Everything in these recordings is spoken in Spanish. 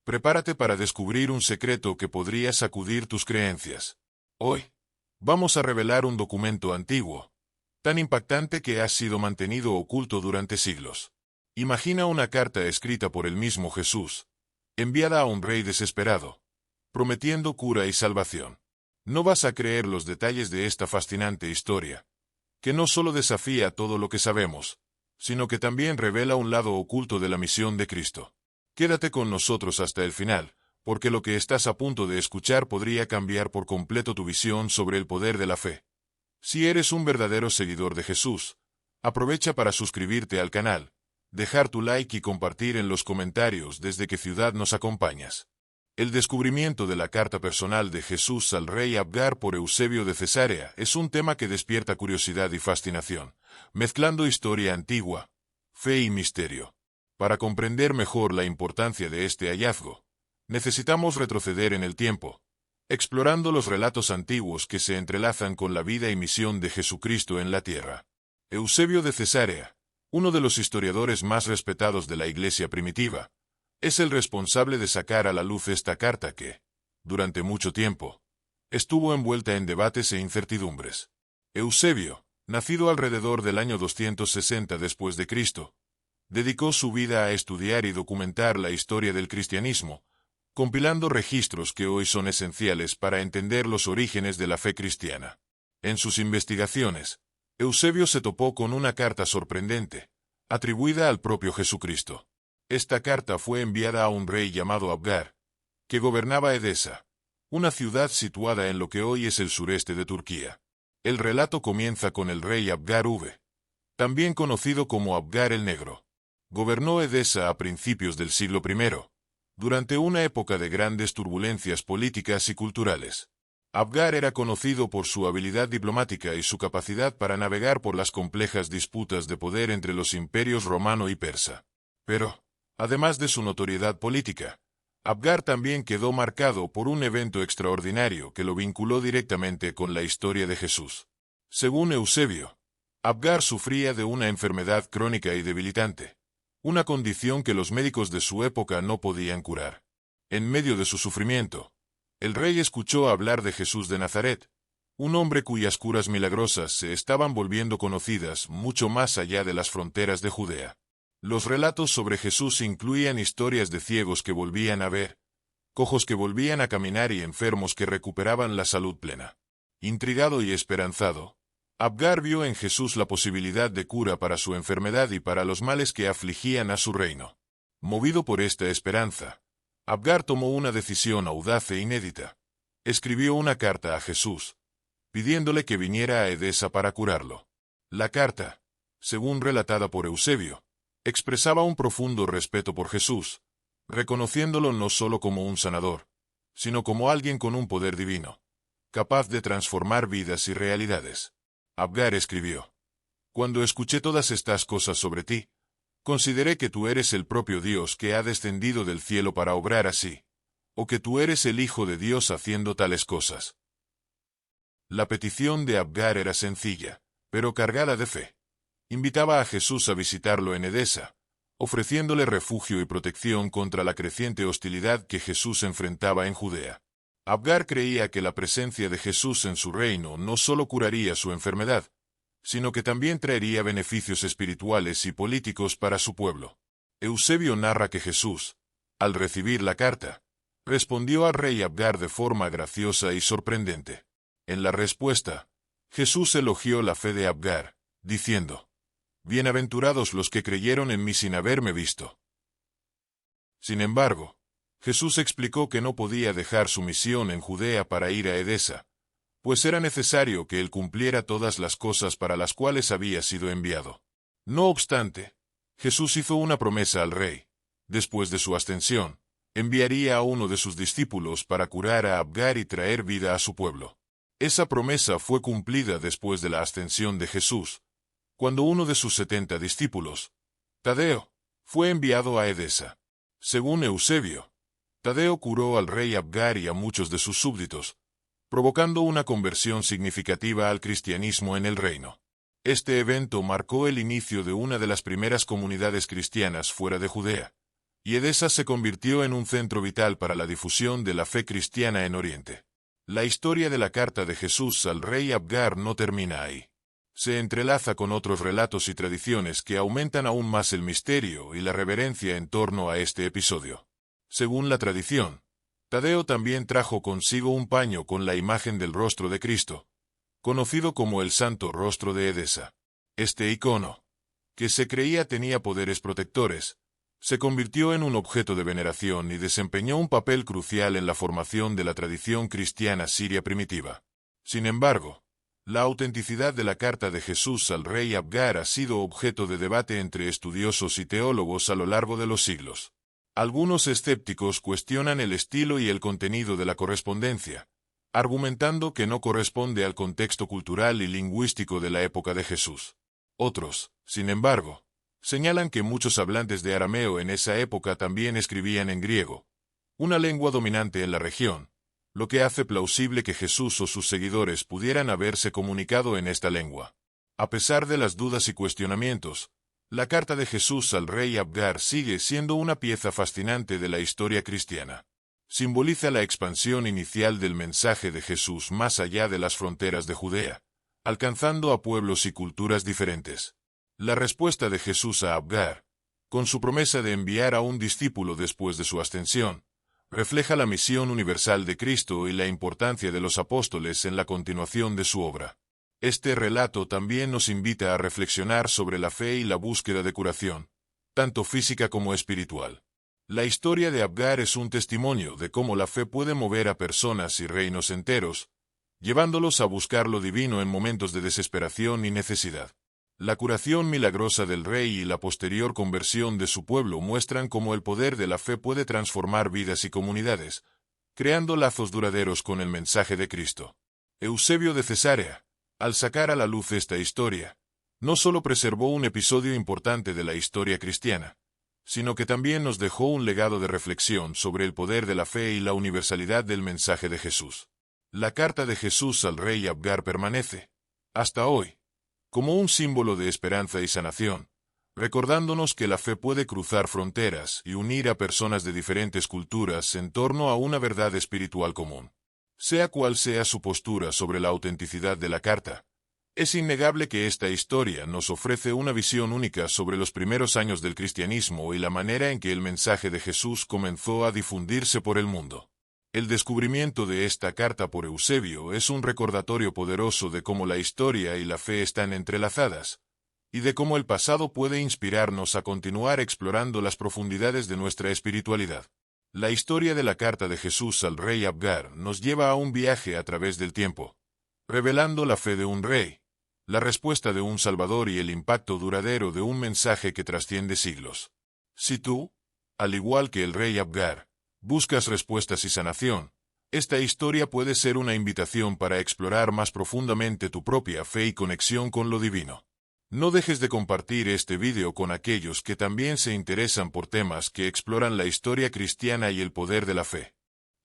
Prepárate para descubrir un secreto que podría sacudir tus creencias. Hoy, vamos a revelar un documento antiguo, tan impactante que ha sido mantenido oculto durante siglos. Imagina una carta escrita por el mismo Jesús, enviada a un rey desesperado, prometiendo cura y salvación. No vas a creer los detalles de esta fascinante historia, que no solo desafía todo lo que sabemos, sino que también revela un lado oculto de la misión de Cristo. Quédate con nosotros hasta el final, porque lo que estás a punto de escuchar podría cambiar por completo tu visión sobre el poder de la fe. Si eres un verdadero seguidor de Jesús, aprovecha para suscribirte al canal, dejar tu like y compartir en los comentarios desde qué ciudad nos acompañas. El descubrimiento de la carta personal de Jesús al rey Abgar por Eusebio de Cesarea es un tema que despierta curiosidad y fascinación, mezclando historia antigua, fe y misterio. Para comprender mejor la importancia de este hallazgo, necesitamos retroceder en el tiempo, explorando los relatos antiguos que se entrelazan con la vida y misión de Jesucristo en la tierra. Eusebio de Cesarea, uno de los historiadores más respetados de la Iglesia primitiva, es el responsable de sacar a la luz esta carta que, durante mucho tiempo, estuvo envuelta en debates e incertidumbres. Eusebio, nacido alrededor del año 260 después de Cristo, dedicó su vida a estudiar y documentar la historia del cristianismo, compilando registros que hoy son esenciales para entender los orígenes de la fe cristiana. En sus investigaciones, Eusebio se topó con una carta sorprendente, atribuida al propio Jesucristo. Esta carta fue enviada a un rey llamado Abgar, que gobernaba Edesa, una ciudad situada en lo que hoy es el sureste de Turquía. El relato comienza con el rey Abgar V, también conocido como Abgar el Negro. Gobernó Edesa a principios del siglo I, durante una época de grandes turbulencias políticas y culturales. Abgar era conocido por su habilidad diplomática y su capacidad para navegar por las complejas disputas de poder entre los imperios romano y persa. Pero, además de su notoriedad política, Abgar también quedó marcado por un evento extraordinario que lo vinculó directamente con la historia de Jesús. Según Eusebio, Abgar sufría de una enfermedad crónica y debilitante, una condición que los médicos de su época no podían curar. En medio de su sufrimiento, el rey escuchó hablar de Jesús de Nazaret, un hombre cuyas curas milagrosas se estaban volviendo conocidas mucho más allá de las fronteras de Judea. Los relatos sobre Jesús incluían historias de ciegos que volvían a ver, cojos que volvían a caminar y enfermos que recuperaban la salud plena. Intrigado y esperanzado, Abgar vio en Jesús la posibilidad de cura para su enfermedad y para los males que afligían a su reino. Movido por esta esperanza, Abgar tomó una decisión audaz e inédita. Escribió una carta a Jesús, pidiéndole que viniera a Edesa para curarlo. La carta, según relatada por Eusebio, expresaba un profundo respeto por Jesús, reconociéndolo no solo como un sanador, sino como alguien con un poder divino, capaz de transformar vidas y realidades. Abgar escribió: «Cuando escuché todas estas cosas sobre ti, consideré que tú eres el propio Dios que ha descendido del cielo para obrar así, o que tú eres el Hijo de Dios haciendo tales cosas». La petición de Abgar era sencilla, pero cargada de fe. Invitaba a Jesús a visitarlo en Edesa, ofreciéndole refugio y protección contra la creciente hostilidad que Jesús enfrentaba en Judea. Abgar creía que la presencia de Jesús en su reino no solo curaría su enfermedad, sino que también traería beneficios espirituales y políticos para su pueblo. Eusebio narra que Jesús, al recibir la carta, respondió al rey Abgar de forma graciosa y sorprendente. En la respuesta, Jesús elogió la fe de Abgar, diciendo: «Bienaventurados los que creyeron en mí sin haberme visto». Sin embargo, Jesús explicó que no podía dejar su misión en Judea para ir a Edesa, pues era necesario que él cumpliera todas las cosas para las cuales había sido enviado. No obstante, Jesús hizo una promesa al rey. Después de su ascensión, enviaría a uno de sus discípulos para curar a Abgar y traer vida a su pueblo. Esa promesa fue cumplida después de la ascensión de Jesús, cuando uno de sus 70 discípulos, Tadeo, fue enviado a Edesa. Según Eusebio, Tadeo curó al rey Abgar y a muchos de sus súbditos, provocando una conversión significativa al cristianismo en el reino. Este evento marcó el inicio de una de las primeras comunidades cristianas fuera de Judea, y Edesa se convirtió en un centro vital para la difusión de la fe cristiana en Oriente. La historia de la carta de Jesús al rey Abgar no termina ahí. Se entrelaza con otros relatos y tradiciones que aumentan aún más el misterio y la reverencia en torno a este episodio. Según la tradición, Tadeo también trajo consigo un paño con la imagen del rostro de Cristo, conocido como el Santo Rostro de Edesa. Este icono, que se creía tenía poderes protectores, se convirtió en un objeto de veneración y desempeñó un papel crucial en la formación de la tradición cristiana siria primitiva. Sin embargo, la autenticidad de la carta de Jesús al rey Abgar ha sido objeto de debate entre estudiosos y teólogos a lo largo de los siglos. Algunos escépticos cuestionan el estilo y el contenido de la correspondencia, argumentando que no corresponde al contexto cultural y lingüístico de la época de Jesús. Otros, sin embargo, señalan que muchos hablantes de arameo en esa época también escribían en griego, una lengua dominante en la región, lo que hace plausible que Jesús o sus seguidores pudieran haberse comunicado en esta lengua. A pesar de las dudas y cuestionamientos, la carta de Jesús al rey Abgar sigue siendo una pieza fascinante de la historia cristiana. Simboliza la expansión inicial del mensaje de Jesús más allá de las fronteras de Judea, alcanzando a pueblos y culturas diferentes. La respuesta de Jesús a Abgar, con su promesa de enviar a un discípulo después de su ascensión, refleja la misión universal de Cristo y la importancia de los apóstoles en la continuación de su obra. Este relato también nos invita a reflexionar sobre la fe y la búsqueda de curación, tanto física como espiritual. La historia de Abgar es un testimonio de cómo la fe puede mover a personas y reinos enteros, llevándolos a buscar lo divino en momentos de desesperación y necesidad. La curación milagrosa del rey y la posterior conversión de su pueblo muestran cómo el poder de la fe puede transformar vidas y comunidades, creando lazos duraderos con el mensaje de Cristo. Eusebio de Cesarea, al sacar a la luz esta historia, no solo preservó un episodio importante de la historia cristiana, sino que también nos dejó un legado de reflexión sobre el poder de la fe y la universalidad del mensaje de Jesús. La carta de Jesús al rey Abgar permanece, hasta hoy, como un símbolo de esperanza y sanación, recordándonos que la fe puede cruzar fronteras y unir a personas de diferentes culturas en torno a una verdad espiritual común. Sea cual sea su postura sobre la autenticidad de la carta, es innegable que esta historia nos ofrece una visión única sobre los primeros años del cristianismo y la manera en que el mensaje de Jesús comenzó a difundirse por el mundo. El descubrimiento de esta carta por Eusebio es un recordatorio poderoso de cómo la historia y la fe están entrelazadas, y de cómo el pasado puede inspirarnos a continuar explorando las profundidades de nuestra espiritualidad. La historia de la carta de Jesús al rey Abgar nos lleva a un viaje a través del tiempo, revelando la fe de un rey, la respuesta de un Salvador y el impacto duradero de un mensaje que trasciende siglos. Si tú, al igual que el rey Abgar, buscas respuestas y sanación, esta historia puede ser una invitación para explorar más profundamente tu propia fe y conexión con lo divino. No dejes de compartir este vídeo con aquellos que también se interesan por temas que exploran la historia cristiana y el poder de la fe.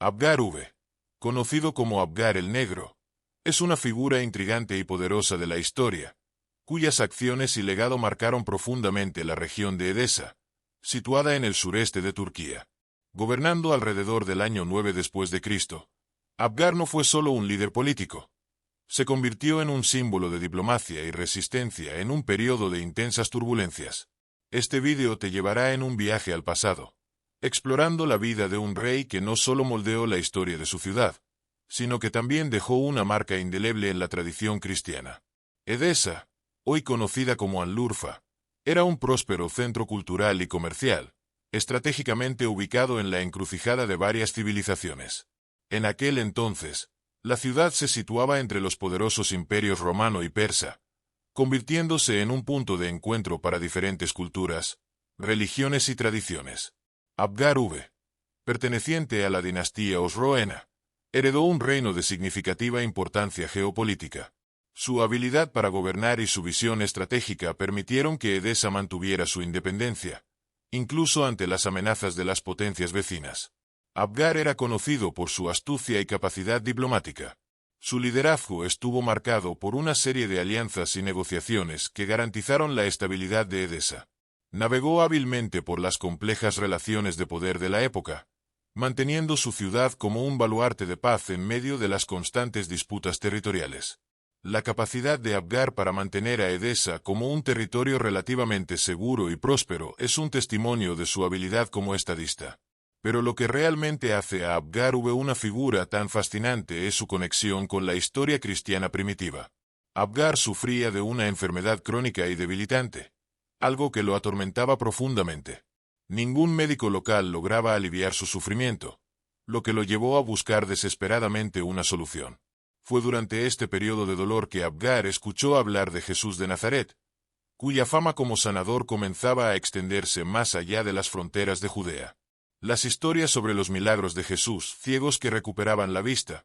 Abgar V, conocido como Abgar el Negro, es una figura intrigante y poderosa de la historia, cuyas acciones y legado marcaron profundamente la región de Edesa, situada en el sureste de Turquía. Gobernando alrededor del año 9 después de Cristo, Abgar no fue solo un líder político. Se convirtió en un símbolo de diplomacia y resistencia en un periodo de intensas turbulencias. Este vídeo te llevará en un viaje al pasado, explorando la vida de un rey que no solo moldeó la historia de su ciudad, sino que también dejó una marca indeleble en la tradición cristiana. Edesa, hoy conocida como Anlurfa, era un próspero centro cultural y comercial, estratégicamente ubicado en la encrucijada de varias civilizaciones. En aquel entonces, la ciudad se situaba entre los poderosos imperios romano y persa, convirtiéndose en un punto de encuentro para diferentes culturas, religiones y tradiciones. Abgar V, perteneciente a la dinastía osroena, heredó un reino de significativa importancia geopolítica. Su habilidad para gobernar y su visión estratégica permitieron que Edesa mantuviera su independencia, incluso ante las amenazas de las potencias vecinas. Abgar era conocido por su astucia y capacidad diplomática. Su liderazgo estuvo marcado por una serie de alianzas y negociaciones que garantizaron la estabilidad de Edesa. Navegó hábilmente por las complejas relaciones de poder de la época, manteniendo su ciudad como un baluarte de paz en medio de las constantes disputas territoriales. La capacidad de Abgar para mantener a Edesa como un territorio relativamente seguro y próspero es un testimonio de su habilidad como estadista. Pero lo que realmente hace a Abgar una figura tan fascinante es su conexión con la historia cristiana primitiva. Abgar sufría de una enfermedad crónica y debilitante, algo que lo atormentaba profundamente. Ningún médico local lograba aliviar su sufrimiento, lo que lo llevó a buscar desesperadamente una solución. Fue durante este periodo de dolor que Abgar escuchó hablar de Jesús de Nazaret, cuya fama como sanador comenzaba a extenderse más allá de las fronteras de Judea. Las historias sobre los milagros de Jesús, ciegos que recuperaban la vista,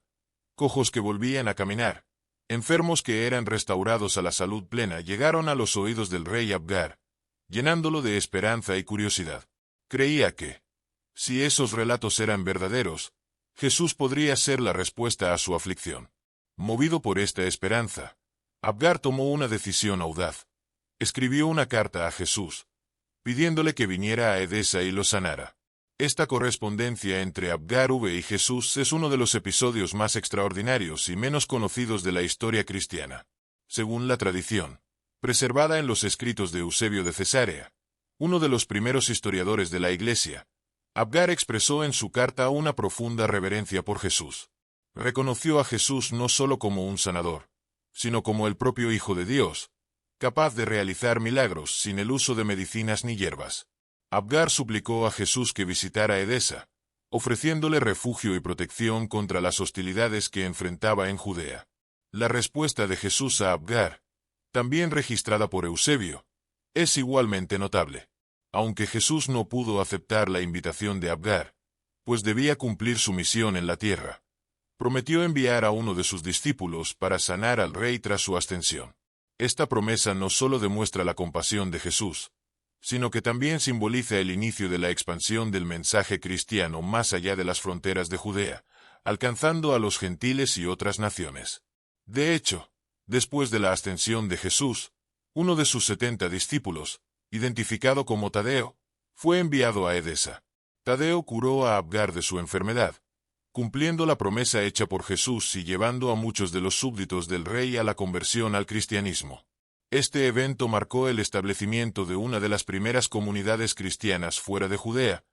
cojos que volvían a caminar, enfermos que eran restaurados a la salud plena, llegaron a los oídos del rey Abgar, llenándolo de esperanza y curiosidad. Creía que, si esos relatos eran verdaderos, Jesús podría ser la respuesta a su aflicción. Movido por esta esperanza, Abgar tomó una decisión audaz. Escribió una carta a Jesús, pidiéndole que viniera a Edesa y lo sanara. Esta correspondencia entre Abgar y Jesús es uno de los episodios más extraordinarios y menos conocidos de la historia cristiana. Según la tradición, preservada en los escritos de Eusebio de Cesarea, uno de los primeros historiadores de la Iglesia, Abgar expresó en su carta una profunda reverencia por Jesús. Reconoció a Jesús no solo como un sanador, sino como el propio Hijo de Dios, capaz de realizar milagros sin el uso de medicinas ni hierbas. Abgar suplicó a Jesús que visitara Edesa, ofreciéndole refugio y protección contra las hostilidades que enfrentaba en Judea. La respuesta de Jesús a Abgar, también registrada por Eusebio, es igualmente notable. Aunque Jesús no pudo aceptar la invitación de Abgar, pues debía cumplir su misión en la tierra, prometió enviar a uno de sus discípulos para sanar al rey tras su ascensión. Esta promesa no solo demuestra la compasión de Jesús, sino que también simboliza el inicio de la expansión del mensaje cristiano más allá de las fronteras de Judea, alcanzando a los gentiles y otras naciones. De hecho, después de la ascensión de Jesús, uno de sus 70 discípulos, identificado como Tadeo, fue enviado a Edesa. Tadeo curó a Abgar de su enfermedad, cumpliendo la promesa hecha por Jesús y llevando a muchos de los súbditos del rey a la conversión al cristianismo. Este evento marcó el establecimiento de una de las primeras comunidades cristianas fuera de Judea,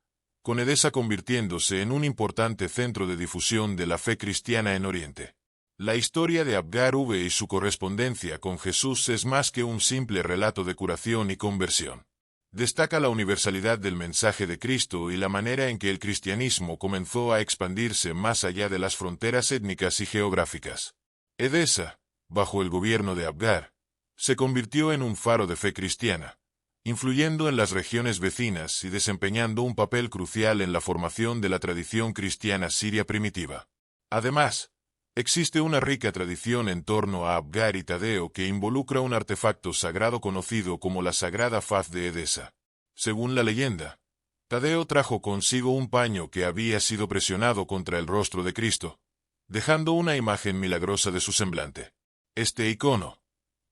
con Edesa convirtiéndose en un importante centro de difusión de la fe cristiana en Oriente. La historia de Abgar y su correspondencia con Jesús es más que un simple relato de curación y conversión. Destaca la universalidad del mensaje de Cristo y la manera en que el cristianismo comenzó a expandirse más allá de las fronteras étnicas y geográficas. Edesa, bajo el gobierno de Abgar, se convirtió en un faro de fe cristiana, influyendo en las regiones vecinas y desempeñando un papel crucial en la formación de la tradición cristiana siria primitiva. Además, existe una rica tradición en torno a Abgar y Tadeo que involucra un artefacto sagrado conocido como la Sagrada Faz de Edesa. Según la leyenda, Tadeo trajo consigo un paño que había sido presionado contra el rostro de Cristo, dejando una imagen milagrosa de su semblante. Este icono,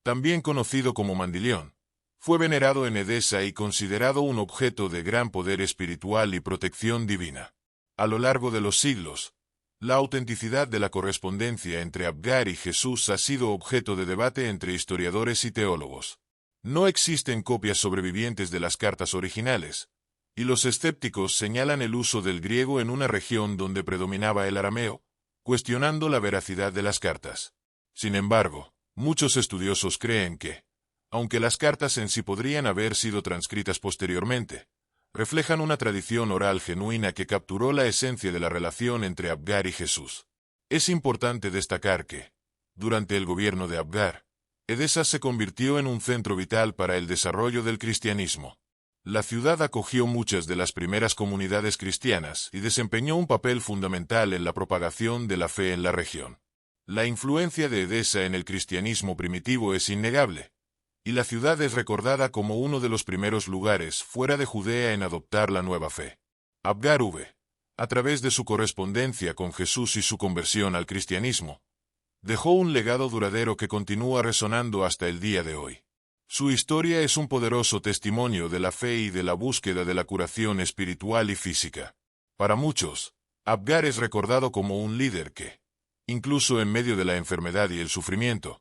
también conocido como mandilión, fue venerado en Edesa y considerado un objeto de gran poder espiritual y protección divina. A lo largo de los siglos, la autenticidad de la correspondencia entre Abgar y Jesús ha sido objeto de debate entre historiadores y teólogos. No existen copias sobrevivientes de las cartas originales, y los escépticos señalan el uso del griego en una región donde predominaba el arameo, cuestionando la veracidad de las cartas. Sin embargo, muchos estudiosos creen que, aunque las cartas en sí podrían haber sido transcritas posteriormente, reflejan una tradición oral genuina que capturó la esencia de la relación entre Abgar y Jesús. Es importante destacar que, durante el gobierno de Abgar, Edesa se convirtió en un centro vital para el desarrollo del cristianismo. La ciudad acogió muchas de las primeras comunidades cristianas y desempeñó un papel fundamental en la propagación de la fe en la región. La influencia de Edesa en el cristianismo primitivo es innegable, y la ciudad es recordada como uno de los primeros lugares fuera de Judea en adoptar la nueva fe. Abgar a través de su correspondencia con Jesús y su conversión al cristianismo, dejó un legado duradero que continúa resonando hasta el día de hoy. Su historia es un poderoso testimonio de la fe y de la búsqueda de la curación espiritual y física. Para muchos, Abgar es recordado como un líder que, incluso en medio de la enfermedad y el sufrimiento,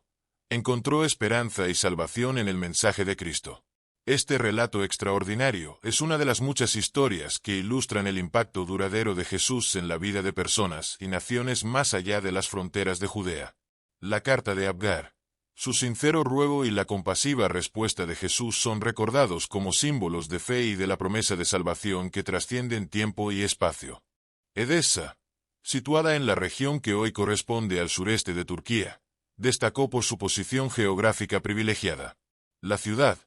encontró esperanza y salvación en el mensaje de Cristo. Este relato extraordinario es una de las muchas historias que ilustran el impacto duradero de Jesús en la vida de personas y naciones más allá de las fronteras de Judea. La carta de Abgar, su sincero ruego y la compasiva respuesta de Jesús son recordados como símbolos de fe y de la promesa de salvación que trascienden tiempo y espacio. Edesa, situada en la región que hoy corresponde al sureste de Turquía, destacó por su posición geográfica privilegiada. La ciudad,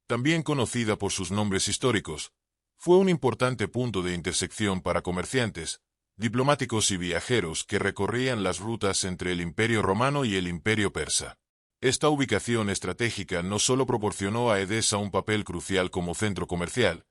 también conocida por sus nombres históricos, fue un importante punto de intersección para comerciantes, diplomáticos y viajeros que recorrían las rutas entre el Imperio Romano y el Imperio Persa. Esta ubicación estratégica no solo proporcionó a Edesa un papel crucial como centro comercial,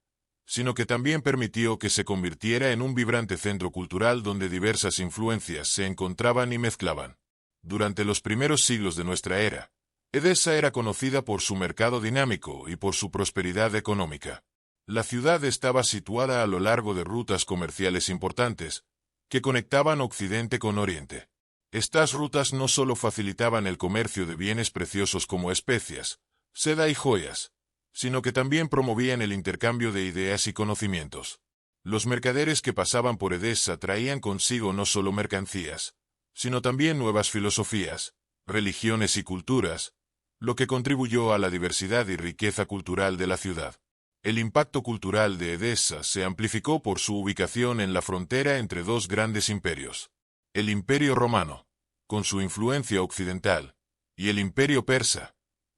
sino que también permitió que se convirtiera en un vibrante centro cultural donde diversas influencias se encontraban y mezclaban. Durante los primeros siglos de nuestra era, Edesa era conocida por su mercado dinámico y por su prosperidad económica. La ciudad estaba situada a lo largo de rutas comerciales importantes, que conectaban Occidente con Oriente. Estas rutas no solo facilitaban el comercio de bienes preciosos como especias, seda y joyas, sino que también promovían el intercambio de ideas y conocimientos. Los mercaderes que pasaban por Edesa traían consigo no solo mercancías, sino también nuevas filosofías, religiones y culturas, lo que contribuyó a la diversidad y riqueza cultural de la ciudad. El impacto cultural de Edesa se amplificó por su ubicación en la frontera entre dos grandes imperios: el Imperio Romano, con su influencia occidental, y el Imperio Persa,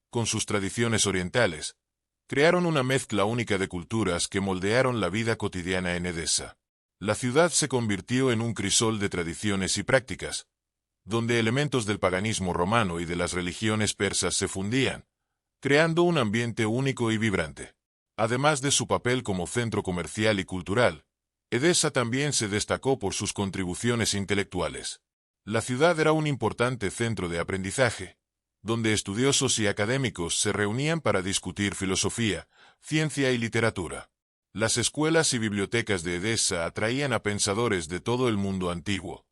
con sus tradiciones orientales, crearon una mezcla única de culturas que moldearon la vida cotidiana en Edesa. La ciudad se convirtió en un crisol de tradiciones y prácticas, donde elementos del paganismo romano y de las religiones persas se fundían, creando un ambiente único y vibrante. Además de su papel como centro comercial y cultural, Edesa también se destacó por sus contribuciones intelectuales. La ciudad era un importante centro de aprendizaje, donde estudiosos y académicos se reunían para discutir filosofía, ciencia y literatura. Las escuelas y bibliotecas de Edesa atraían a pensadores de todo el mundo antiguo,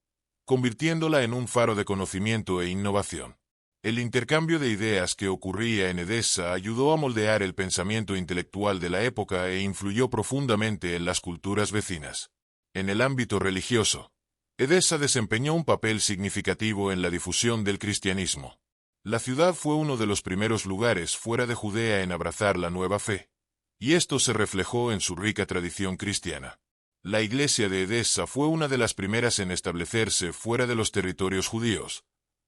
convirtiéndola en un faro de conocimiento e innovación. El intercambio de ideas que ocurría en Edesa ayudó a moldear el pensamiento intelectual de la época e influyó profundamente en las culturas vecinas. En el ámbito religioso, Edesa desempeñó un papel significativo en la difusión del cristianismo. La ciudad fue uno de los primeros lugares fuera de Judea en abrazar la nueva fe, y esto se reflejó en su rica tradición cristiana. La iglesia de Edesa fue una de las primeras en establecerse fuera de los territorios judíos,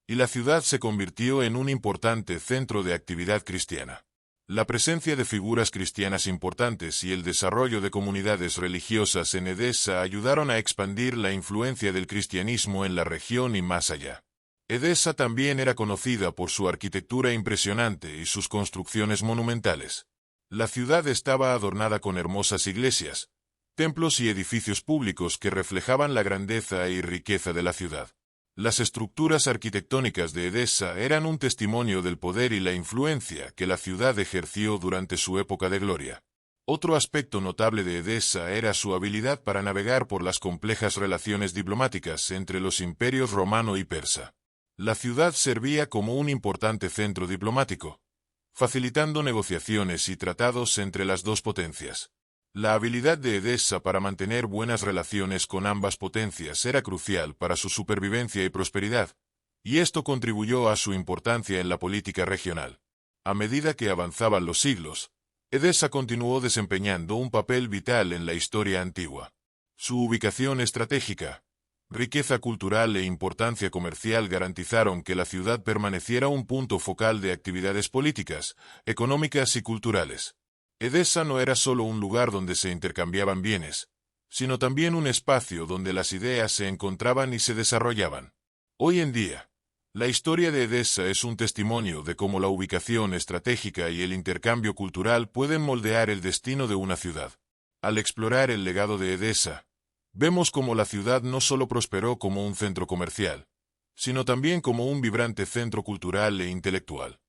y la ciudad se convirtió en un importante centro de actividad cristiana. La presencia de figuras cristianas importantes y el desarrollo de comunidades religiosas en Edesa ayudaron a expandir la influencia del cristianismo en la región y más allá. Edesa también era conocida por su arquitectura impresionante y sus construcciones monumentales. La ciudad estaba adornada con hermosas iglesias, templos y edificios públicos que reflejaban la grandeza y riqueza de la ciudad. Las estructuras arquitectónicas de Edesa eran un testimonio del poder y la influencia que la ciudad ejerció durante su época de gloria. Otro aspecto notable de Edesa era su habilidad para navegar por las complejas relaciones diplomáticas entre los imperios romano y persa. La ciudad servía como un importante centro diplomático, facilitando negociaciones y tratados entre las dos potencias. La habilidad de Edesa para mantener buenas relaciones con ambas potencias era crucial para su supervivencia y prosperidad, y esto contribuyó a su importancia en la política regional. A medida que avanzaban los siglos, Edesa continuó desempeñando un papel vital en la historia antigua. Su ubicación estratégica, riqueza cultural e importancia comercial garantizaron que la ciudad permaneciera un punto focal de actividades políticas, económicas y culturales. Edesa no era solo un lugar donde se intercambiaban bienes, sino también un espacio donde las ideas se encontraban y se desarrollaban. Hoy en día, la historia de Edesa es un testimonio de cómo la ubicación estratégica y el intercambio cultural pueden moldear el destino de una ciudad. Al explorar el legado de Edesa, vemos cómo la ciudad no solo prosperó como un centro comercial, sino también como un vibrante centro cultural e intelectual.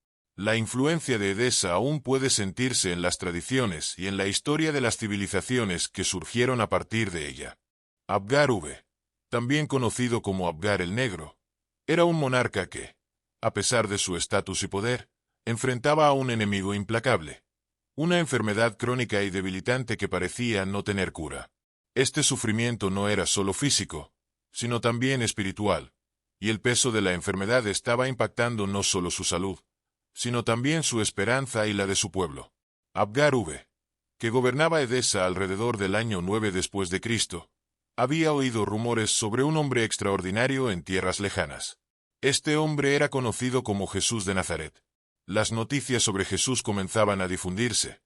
La influencia de Edesa aún puede sentirse en las tradiciones y en la historia de las civilizaciones que surgieron a partir de ella. Abgar V, también conocido como Abgar el Negro, era un monarca que, a pesar de su estatus y poder, enfrentaba a un enemigo implacable, una enfermedad crónica y debilitante que parecía no tener cura. Este sufrimiento no era solo físico, sino también espiritual, y el peso de la enfermedad estaba impactando no solo su salud, sino también su esperanza y la de su pueblo. Abgar V, que gobernaba Edesa alrededor del año 9 después de Cristo, había oído rumores sobre un hombre extraordinario en tierras lejanas. Este hombre era conocido como Jesús de Nazaret. Las noticias sobre Jesús comenzaban a difundirse,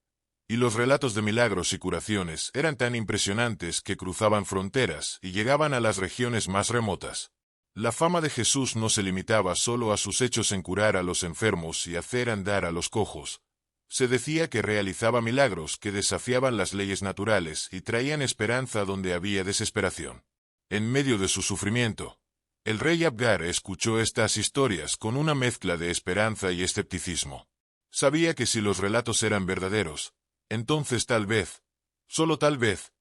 y los relatos de milagros y curaciones eran tan impresionantes que cruzaban fronteras y llegaban a las regiones más remotas. La fama de Jesús no se limitaba solo a sus hechos en curar a los enfermos y hacer andar a los cojos. Se decía que realizaba milagros que desafiaban las leyes naturales y traían esperanza donde había desesperación. En medio de su sufrimiento, el rey Abgar escuchó estas historias con una mezcla de esperanza y escepticismo. Sabía que si los relatos eran verdaderos, entonces tal vez, solo tal vez,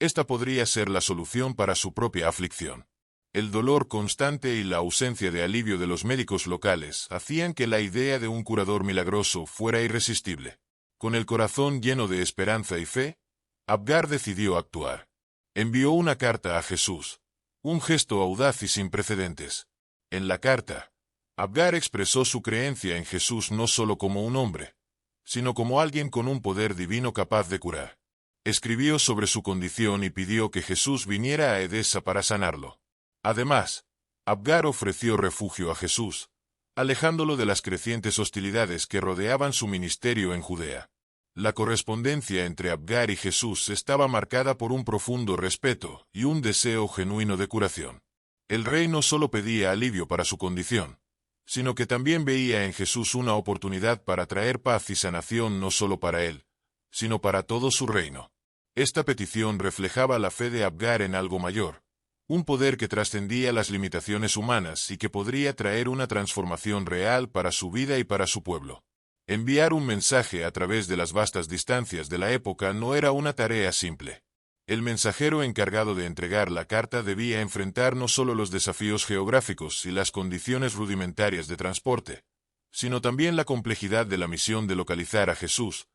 esta podría ser la solución para su propia aflicción. El dolor constante y la ausencia de alivio de los médicos locales hacían que la idea de un curador milagroso fuera irresistible. Con el corazón lleno de esperanza y fe, Abgar decidió actuar. Envió una carta a Jesús, un gesto audaz y sin precedentes. En la carta, Abgar expresó su creencia en Jesús no solo como un hombre, sino como alguien con un poder divino capaz de curar. Escribió sobre su condición y pidió que Jesús viniera a Edesa para sanarlo. Además, Abgar ofreció refugio a Jesús, alejándolo de las crecientes hostilidades que rodeaban su ministerio en Judea. La correspondencia entre Abgar y Jesús estaba marcada por un profundo respeto y un deseo genuino de curación. El rey no solo pedía alivio para su condición, sino que también veía en Jesús una oportunidad para traer paz y sanación no solo para él, sino para todo su reino. Esta petición reflejaba la fe de Abgar en algo mayor, un poder que trascendía las limitaciones humanas y que podría traer una transformación real para su vida y para su pueblo. Enviar un mensaje a través de las vastas distancias de la época no era una tarea simple. El mensajero encargado de entregar la carta debía enfrentar no solo los desafíos geográficos y las condiciones rudimentarias de transporte, sino también la complejidad de la misión de localizar a Jesús,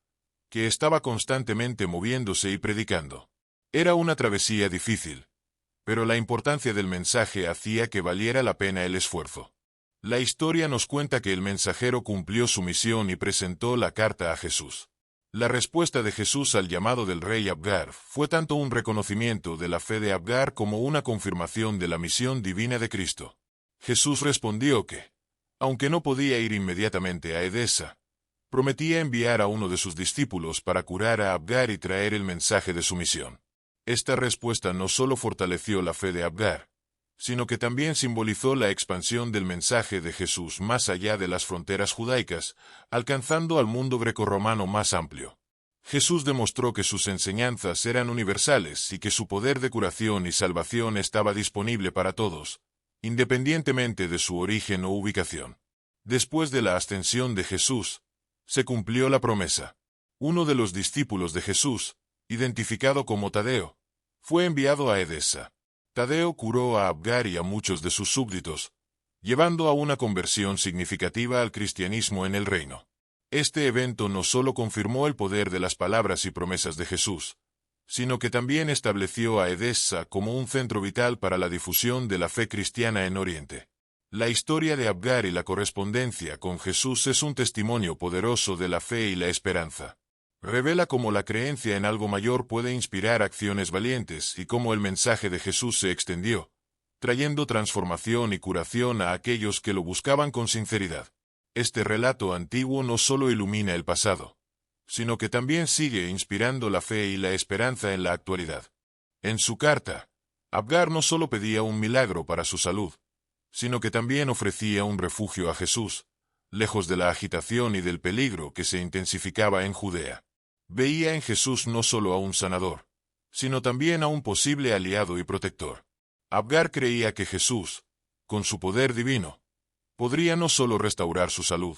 que estaba constantemente moviéndose y predicando. Era una travesía difícil, pero la importancia del mensaje hacía que valiera la pena el esfuerzo. La historia nos cuenta que el mensajero cumplió su misión y presentó la carta a Jesús. La respuesta de Jesús al llamado del rey Abgar fue tanto un reconocimiento de la fe de Abgar como una confirmación de la misión divina de Cristo. Jesús respondió que, aunque no podía ir inmediatamente a Edesa, prometía enviar a uno de sus discípulos para curar a Abgar y traer el mensaje de su misión. Esta respuesta no solo fortaleció la fe de Abgar, sino que también simbolizó la expansión del mensaje de Jesús más allá de las fronteras judaicas, alcanzando al mundo grecorromano más amplio. Jesús demostró que sus enseñanzas eran universales y que su poder de curación y salvación estaba disponible para todos, independientemente de su origen o ubicación. Después de la ascensión de Jesús, se cumplió la promesa. Uno de los discípulos de Jesús, identificado como Tadeo, fue enviado a Edesa. Tadeo curó a Abgar y a muchos de sus súbditos, llevando a una conversión significativa al cristianismo en el reino. Este evento no solo confirmó el poder de las palabras y promesas de Jesús, sino que también estableció a Edesa como un centro vital para la difusión de la fe cristiana en Oriente. La historia de Abgar y la correspondencia con Jesús es un testimonio poderoso de la fe y la esperanza. Revela cómo la creencia en algo mayor puede inspirar acciones valientes y cómo el mensaje de Jesús se extendió, trayendo transformación y curación a aquellos que lo buscaban con sinceridad. Este relato antiguo no solo ilumina el pasado, sino que también sigue inspirando la fe y la esperanza en la actualidad. En su carta, Abgar no solo pedía un milagro para su salud, sino que también ofrecía un refugio a Jesús, lejos de la agitación y del peligro que se intensificaba en Judea. Veía en Jesús no solo a un sanador, sino también a un posible aliado y protector. Abgar creía que Jesús, con su poder divino, podría no solo restaurar su salud,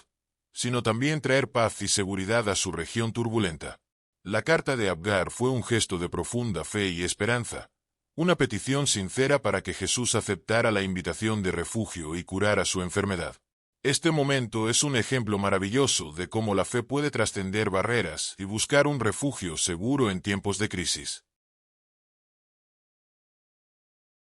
sino también traer paz y seguridad a su región turbulenta. La carta de Abgar fue un gesto de profunda fe y esperanza, una petición sincera para que Jesús aceptara la invitación de refugio y curara su enfermedad. Este momento es un ejemplo maravilloso de cómo la fe puede trascender barreras y buscar un refugio seguro en tiempos de crisis.